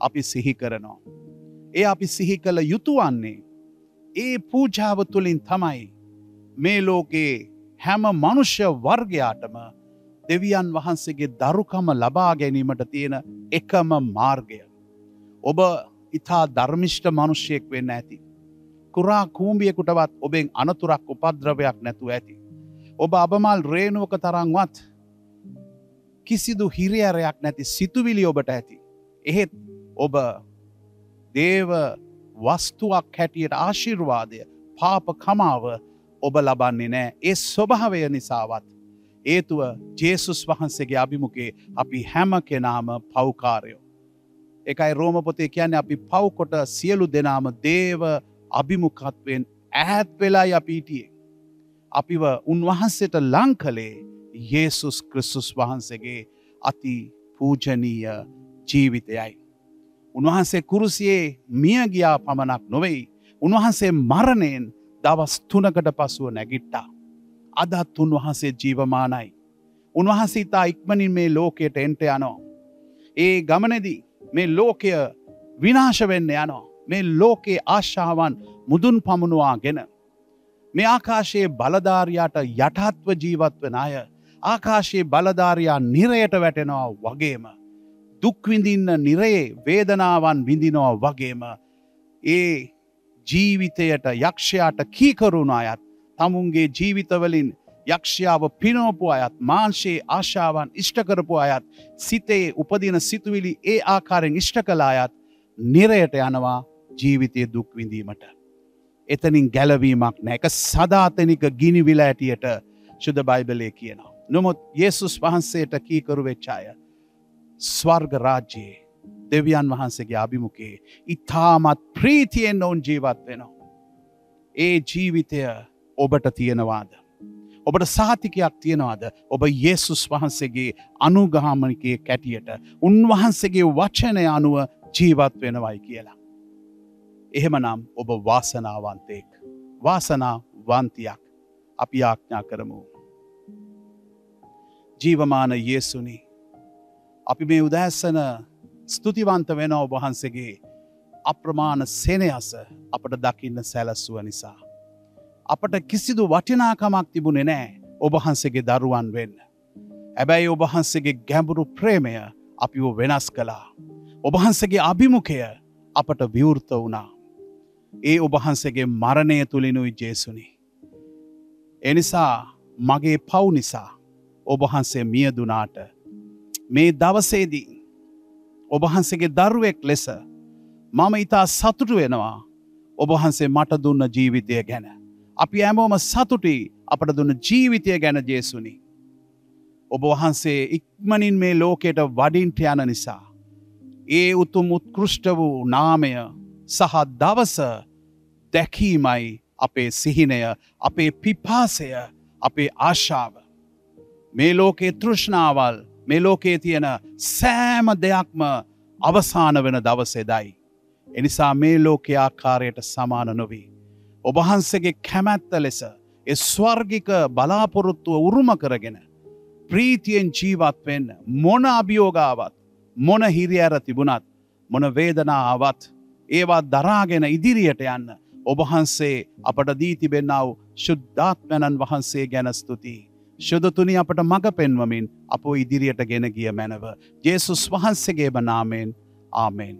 අපි සිහි කරනවා. ඒ අපි සිහි කළ යුතු වන්නේ ඒ පූජාව තුළින් තමයි මේ ලෝකේ හැම මනුෂ්‍ය වර්ගයාටම දෙවියන් වහන්සේගේ දරුකම ලබා ගැනීමට තියෙන එකම මාර්ගය. ඔබ ඊතා ධර්මිෂ්ඨ මිනිසෙක් වෙන්න ඇති. කුරා කූඹියෙකුටවත් ඔබෙන් අනතුරක් උපද්‍රවයක් නැතුව ඇති. ඔබ අබමල් රේණුවක තරම්වත් කිසිදු හිරිහැරයක් නැති සිතුවිලි ඔබට ඇති. එහෙත් ඔබ දේව වස්තුවක් හැටියට ආශිර්වාදය පාප කමාව ඔබ ලබන්නේ නැහැ. ඒ ස්වභාවය නිසාවත් හේතුව ජේසුස් වහන්සේගේ අභිමුඛයේ අපි හැම කෙනාම පව්කාරයෝ. ඒකයි රෝම පොතේ කියන්නේ අපි පව් කොට සියලු දෙනාම දේව අභිමුඛත්වයෙන් ඈත් වෙලායි අපි හිටියේ. අපිව උන්වහන්සේට ලං කළේ යේසුස් ක්‍රිස්තුස් වහන්සේගේ අති පූජනීය ජීවිතයයි. උන්වහන්සේ කුරුසියේ මිය ගියා පමණක් නොවේ. උන්වහන්සේ මරණයෙන් දවස් 3කට පසුව නැගිට්ටා. අදත් උන්වහන්සේ ජීවමානයි. උන්වහන්සේ තා ඉක්මනින් මේ ලෝකයට එන්ට යනවා. ඒ ගමනේදී මේ ලෝකය විනාශ වෙන්න යනවා. මේ ලෝකේ ආශාවන් මුදුන් පමුණවාගෙන මේ ආකාශයේ බලධාරියාට යටත්ව ජීවත් වෙන අය ආකාශයේ බලධාරියා නිරයට වැටෙනවා වගේම දුක් විඳින්න නිරයේ වේදනාවන් විඳිනවා වගේම ඒ ජීවිතයට යක්ෂයාට කීකරුණ අයත් තමුන්ගේ ජීවිතවලින් යක්ෂයාව පිනවපු අයත් මාංශයේ ආශාවන් ඉෂ්ට කරපු අයත් සිතේ උපදින සිතුවිලි ඒ ආකාරයෙන් ඉෂ්ට කළ අයත් නිරයට යනවා ජීවිතයේ දුක් විඳීමට. එතනින් ගැලවීමක් නැහැ. ඒක සදාතනික ගිනිවිල ඇටියට සුද්ධ බයිබලයේ කියනවා. නමුත් යේසුස් වහන්සේට කීකරු වෙච්ච අය ස්වර්ග රාජ්‍යයේ දෙවියන් වහන්සේගේ අභිමුඛයේ ඊ타මත් ප්‍රීතියෙන් ඔවුන් ජීවත් වෙනවා. ඒ ජීවිතය ඔබට තියෙනවාද? ඔබට සහතිකයක් තියෙනවාද? ඔබ යේසුස් වහන්සේගේ අනුගාමිකයෙක් ඇටියට උන්වහන්සේගේ වචනය අනුව ජීවත් වෙනවයි කියලා. එහෙමනම් ඔබ වාසනාවන්තයෙක්. වාසනාවන්තියක්. අපි ආඥා කරමු. ජීවමාන යේසුනි අපි මේ උදෑසන ස්තුතිවන්ත වෙන ඔබ වහන්සේගේ අප්‍රමාණ සෙනෙහස අපට දකින්න සැලසුව නිසා. අපට කිසිදු වටිනාකමක් තිබුණේ නැහැ ඔබ වහන්සේගේ දරුවන් වෙන්න. හැබැයි ඔබ වහන්සේගේ ගැඹුරු ප්‍රේමය අපිව වෙනස් කළා. ඔබ වහන්සේගේ අභිමුඛය අපට විවෘත වුණා. ඒ ඔබ වහන්සේගේ මරණය තුලිනුයි ජේසුනි. ඒ නිසා මගේ පව් නිසා ඔබ වහන්සේ මියදුනාට මේ දවසේදී ඔබ වහන්සේගේ දරුවෙක් ලෙස මම ඊට සතුටු වෙනවා ඔබ වහන්සේ මට දුන්න ජීවිතය ගැන. අපි හැමෝම සතුටුයි අපට දුන්න ජීවිතය ගැන ජේසුනි. ඔබ වහන්සේ ඉක්මනින් මේ ලෝකයට වඩින්ට යන නිසා ඒ උතුම් උත්කෘෂ්ඨ වූ නාමය සහ දවස දැකීමයි අපේ සිහිනය, අපේ පිපාසය, අපේ ආශාව. මේ ලෝකේ තෘෂ්ණාවල්, මේ ලෝකේ තියෙන සෑම දෙයක්ම අවසාන වෙන දවසේදයි. එනිසා මේ ලෝකයේ ආකාරයට සමාන නොවි. ඔබ වහන්සේගේ කැමැත්ත ලෙස ඒ ස්වර්ගික බලාපොරොත්තුව උරුම කරගෙන ප්‍රීතියෙන් ජීවත් වෙන්න මොන අභියෝගාවත්, මොන හිරිහැර තිබුණත්, මොන වේදනාවක් ඒවා දරාගෙන ඉදිරියට යන්න ඔබ වහන්සේ අපට දී තිබෙනා වූ ශුද්ධාත්මයන් වහන්සේ ගැන ස්තුතියි. ශුද්ධතුනි අපට මඟ පෙන්වමින් අපෝ ඉදිරියට ගෙන ගිය මැනව යේසුස් වහන්සේගේම නාමයෙන් ආමෙන්.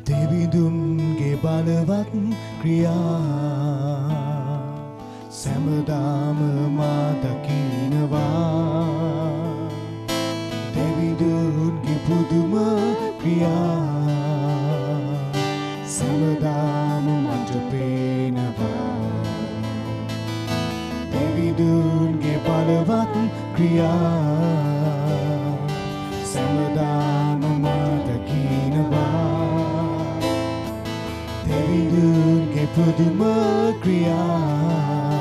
දෙවිඳුන්ගේ බලවත් ක්‍රියා සැමදාම මා දකිනවා. දෙවිඳුන්ගේ පුදුම ක්‍රියා සැමදාම මට පේනවා. දෙවිඳුන්ගේ බලවත් ක්‍රියා සැමදාම මා දකිනවා. දෙවිඳුන්ගේ පුදුම ක්‍රියා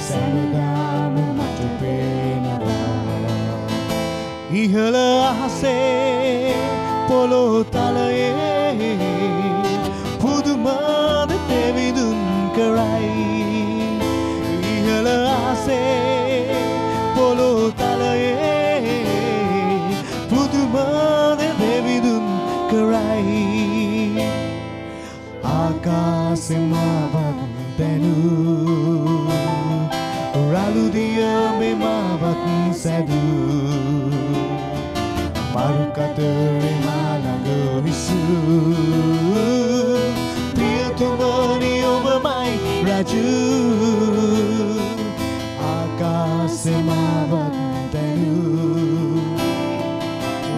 සැමදාම මට පේනවා. ඉහළ අහසේ පොළොව තලයේ පුදුමද දෙවිඳුන් කරයි. ඉහළ අහසේ පොළොව තලයේ පුදුමද දෙවිඳුන් කරයි. ආකාසෙමාවත් දැනූ රළුදිය මෙමාවත් සැදූ මරුකතරේ මාළඟ විසූ ප්‍රියතුමනි ඔබමයි රජු. ආකාසෙමාවත් දැනූ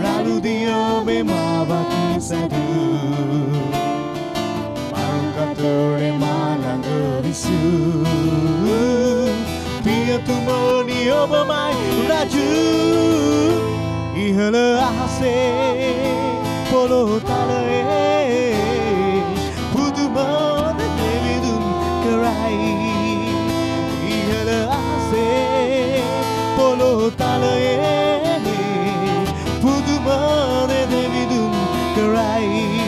රළුදිය මෙමාවත් සැදූ කතරේ මාළඟ විසූ පියතුමනි ඔබමයි රජු. ඉහළ අහසේ පොළොව තලයේ පුදුමද දෙවිඳුන් කරයි. ඉහළ අහසේ පොළොව තලයේ පුදුමද දෙවිඳුන් කරයි.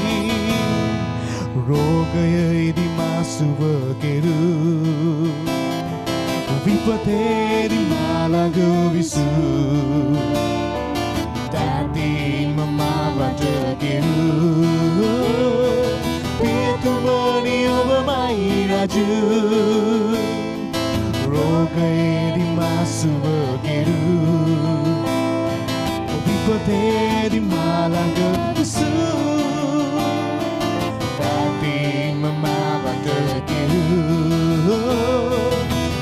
රෝගයේදි මාසුව කෙරූ විපතේදි මාළඟ විසූ තැතින්ම මාවට කෙරූ පියතුමනි ඔබමයි රජු. රෝගයේදි මාසුව කෙරූ විපතේදි මාළඟ විසූ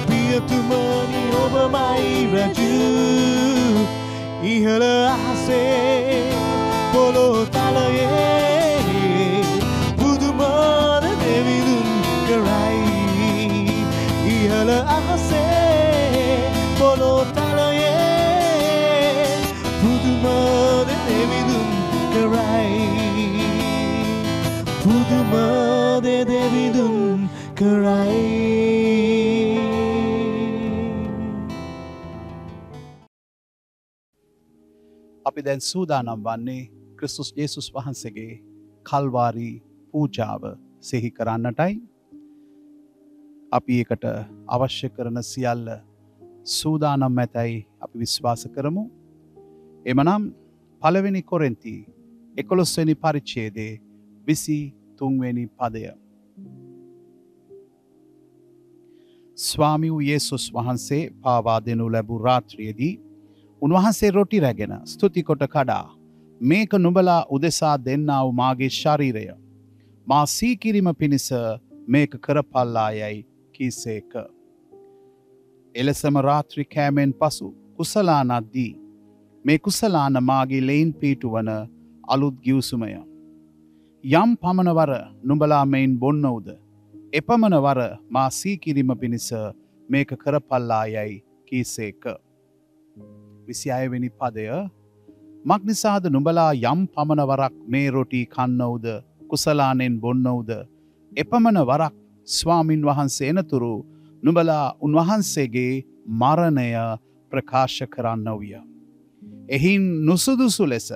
පියතුමනි ඔබමයි රජු. ඉහළ අහසේ පොළොව තලයේ පුදුමද දෙවිඳුන් කරයි. ඉහළ අහසේ පොළොව තලයේ පුදුමද දෙවිඳුන් කරයි. පුදුමද දෙවිඳුන් කරයි. අපි දැන් සූදානම් වන්නේ ක්‍රිස්තුස් යේසුස් වහන්සේගේ කල්වාරි පූජාව සිහි කරන්නටයි. අපි ඒකට අවශ්‍ය කරන සියල්ල සූදානම් ඇතැයි අපි විශ්වාස කරමු. එමනම් පළවෙනි කොරින්ති 11 වෙනි පරිච්ඡේදයේ 23 වෙනි පදය. ස්වාමී වූ යේසුස් වහන්සේ පාවා දෙනු ලැබූ රාත්‍රියේදී උන්වහන්සේ රොටි රැගෙන ස්තුති කොට කඩා මේක නුඹලා උදෙසා දෙන්නා වූ මාගේ ශරීරය මා සීකිරීම පිණිස මේක කරපල්ලායයි කීසේක. එලෙසම රාත්‍රී කෑමෙන් පසු කුසලානද්දී මේ කුසලාන මාගේ ලෙයින් පීටුවන අලුත් ගිවිසුමය. යම් පමණවර නුඹලා මෙයින් බොන්නවුද එපමණවර මා සීකිරීම පිණිස මේක කරපල්ලායයි කීසේක. 26 වෙනි පදය. මක්නිසාද නුඹලා යම් පමණවරක් මේ රොටි කන්නවුද කුසලානෙන් බොන්නවුද එපමණ වරක් ස්වාමින් වහන්සේ එනතුරු නුඹලා උන්වහන්සේගේ මරණය ප්‍රකාශ කරන්න විය. එහින් නුසුදුසු ලෙස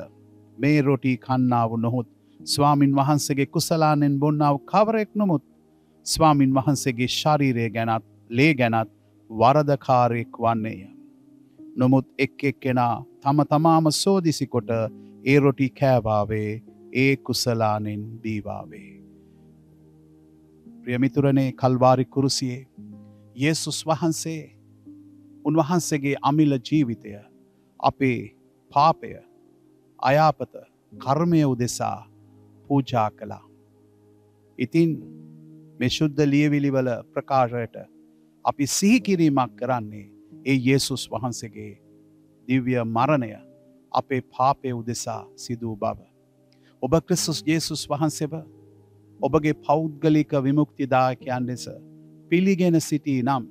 මේ රොටි කන්නාව නොහොත් ස්වාමින් වහන්සේගේ කුසලානෙන් බොන්නාව කවරෙක් නොමුත් ස්වාමින් වහන්සේගේ ශරීරය ගැනත් ලේ ගැනත් වරදකාරයෙක් වන්නේය. නොමුත් එක් එක්කෙනා තම තමාම සෝදිසි කොට ඒ රොටි කෑවාවේ ඒ කුසලානෙන් බීවාවේ. ප්‍රියමිතුරනේ කල්වාරි කුරුසියේ යේසුස් වහන්සේ උන්වහන්සේගේ අමිල ජීවිතය අපේ පාපය අයාපත කර්මය උදෙසා පූජා කළා. ඉතින් මේ ශුද්ධ ලියවිලිවල ප්‍රකාශයට අපි සිහි කිරීමක් කරන්නේ ඒ යේසුස් වහන්සේගේ දිව්‍ය මරණය අපේ පාපය උදෙසා සිදු වූ බව. ඔබ ක්‍රිස්තුස් යේසුස් වහන්සේව ඔබගේ පෞද්ගලික විමුක්තිදායකයන් ලෙස පිළිගෙන සිටී නම්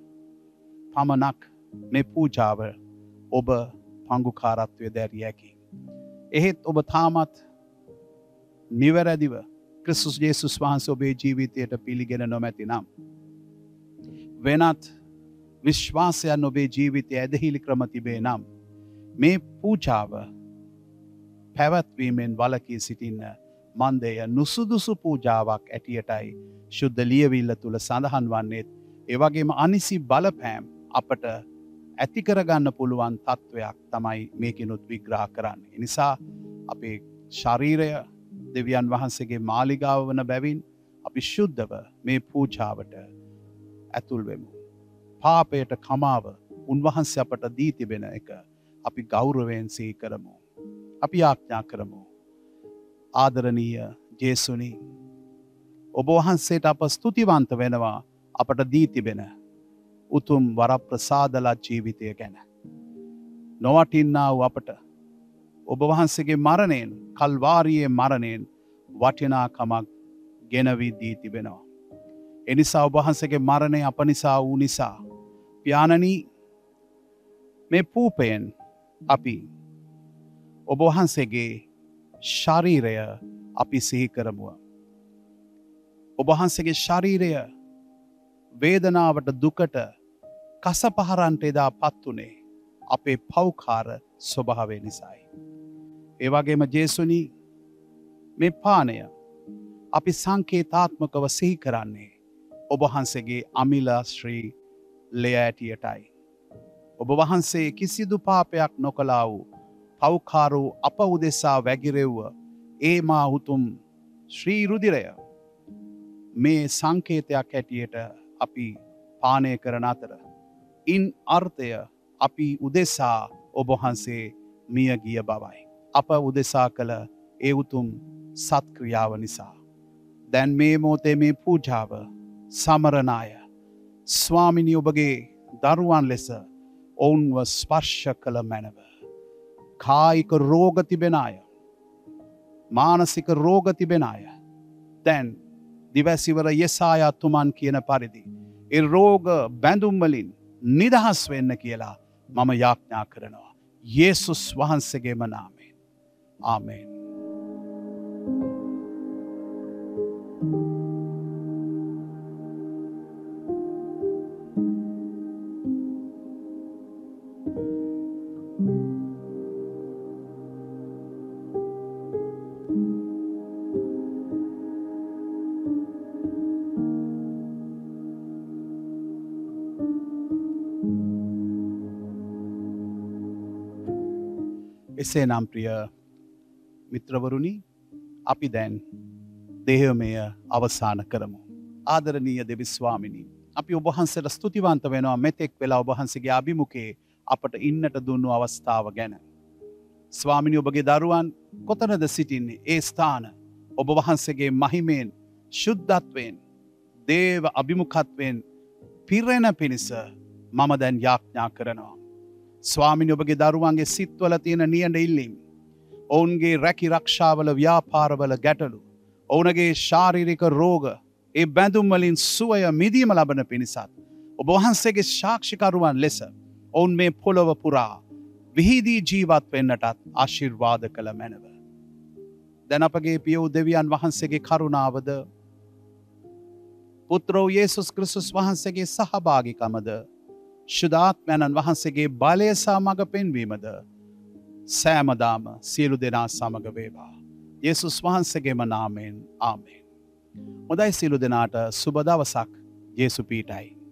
පමණක් මේ පූජාව ඔබ පංගුකාරත්වය දැරිය හැකි. එහෙත් ඔබ තාමත් නිවැරදිව ක්‍රිස්තුස් යේසුස් වහන්සේ ඔබේ ජීවිතයට පිළිගෙන නොමැති නම් වෙනත් විශ්වාසයන් ඔබේ ජීවිතය ඇදහිලි ක්‍රම තිබේ නම් මේ පූජාව පැවැත්වීමෙන් වලකී සිටින්න මන්දය නුසුදුසු පූජාවක් ඇටියටයි ශුද්ධ ලියවිල්ල තුළ සඳහන් වන්නේත් එවගේම අනිසි බලපෑම් අපට ඇතිකරගන්න පුළුවන් තත්ත්වයක් තමයි මේකෙනුත් විග්‍රහ කරන්න. නිසා අපේ ශරීරය දෙවියන් වහන්සේගේ මාලිගාව වන බැවින් අපි ශුද්ධව මේ පූජාවට ඇතුල්වෙමු. පාපයට කමාව උන්වහන්සේ අපට දී තිබෙන එක අපි ගෞරවයෙන් සිහි කරමු. අපි ආඥා කරමු. ආදරණීය ජේසුනි, ඔබ වහන්සේට අප ස්තුතිවන්ත වෙනවා අපට දී තිබෙන උතුම් වරප්‍රසාදලත් ජීවිතය ගැන. නොවටින්නා වූ අපට ඔබ වහන්සේගේ මරණයෙන්, කල්වාරියේ මරණයෙන් වටිනාකමක් ගෙනවී දී තිබෙනවා. එනිසා ඔබ වහන්සේගේ මරණය අප නිසා වූ නිසා පියාණනි, මේ පූපයෙන් අපි ඔබ වහන්සේගේ ශරීරය අපි සිහි කරමුව. ඔබ වහන්සේගේ ශරීරය වේදනාවට, දුකට, කසපහරන්ට එදා පත් වුණේ අපේ පෞකාර ස්වභාවය නිසායි. ඒ වගේම ජේසුනි, මේ පානය අපි සංකේතාත්මකව සිහි කරන්නේ ඔබ වහන්සේගේ අමිලා ශ්‍රී ලෙය ඇටියටයි. ඔබ වහන්සේ කිසිදු පාපයක් නොකළා වූ පෞකාර වූ අප උදෙසා වැගිරෙව්ව ඒ මා උතුම් ශ්‍රී රුධිරය මේ සංකේතයක් හැටියට අපි පානය කරන අතර ඉන් අර්ථය අපි උදෙසා ඔබ වහන්සේ මිය ගිය බවයි. අප උදෙසා කළ ඒ උතුම් සත්ක්‍රියාව නිසා දැන් මේ මොහොතේ මේ පූජාව සමරනාය ස්වාමිනී ඔබගේ දරුවන් ලෙස ඔවුන්ව ස්පර්ශ කළ මැනව. කායික රෝග තිබෙන අය, මානසික රෝග තිබෙන අය දැන් දිවැසිවර යෙසායා තුමන් කියන පරිදි ඒ රෝග බැඳුම් වලින් නිදහස් වෙන්න කියලා මම යාඥා කරනවා. යේසුස් වහන්සේගේම නාමයෙන්. ආමේන්. එසේ නම් ප්‍රිය මිත්‍රවරුනි අපි දැන් දේහමය අවසාන කරමු. ආදරණීය දෙවි ස්වාමිනී අපි ඔබ වහන්සේට ස්තුතිවන්ත වෙනවා මෙතෙක් වෙලා ඔබ වහන්සේගේ අභිමුඛයේ අපට ඉන්නට දුන්නු අවස්ථාව ගැන. ස්වාමිනී ඔබගේ දරුවන් කොතනද සිටින්නේ? ඒ ස්ථාන ඔබ වහන්සේගේ මහිමෙන් ශුද්ධත්වයෙන් දේව අභිමුඛත්වයෙන් පිරෙන පිණිස මම දැන් යාඥා කරනවා. ස්වාමිනී ඔබගේ දරුවන්ගේ සිත්වල තියෙන නියඬ ඉල්ලීම්, ඔවුන්ගේ රැකී රක්ෂාවල ව්‍යාපාරවල ගැටලු, ඔවුන්ගේ ශාරීරික රෝග, ඒ බැඳුම් වලින් සුවය මිදීම ලබන පිණිසත් ඔබ වහන්සේගේ සාක්ෂිකරුවන් ලෙස ඔවුන් මේ පොළොව පුරා විහිදී ජීවත් වෙන්නටත් ආශිර්වාද කළ මැනව. දැන් අපගේ පිය වූ දෙවියන් වහන්සේගේ කරුණාවද පුත්‍රෝ යේසුස් ක්‍රිස්තුස් වහන්සේගේ සහභාගිකමද ශුද්ධාත්මයන්න් වහන්සේගේ බලය සහ මඟ පෙන්වීමද සෑමදාම සියලු දෙනා සමග වේවා. යේසුස් වහන්සේගේම නාමයෙන් ආමේන්. හොඳයි සියලු දෙනාට සුබ දවසක්. යේසු පීඨයි.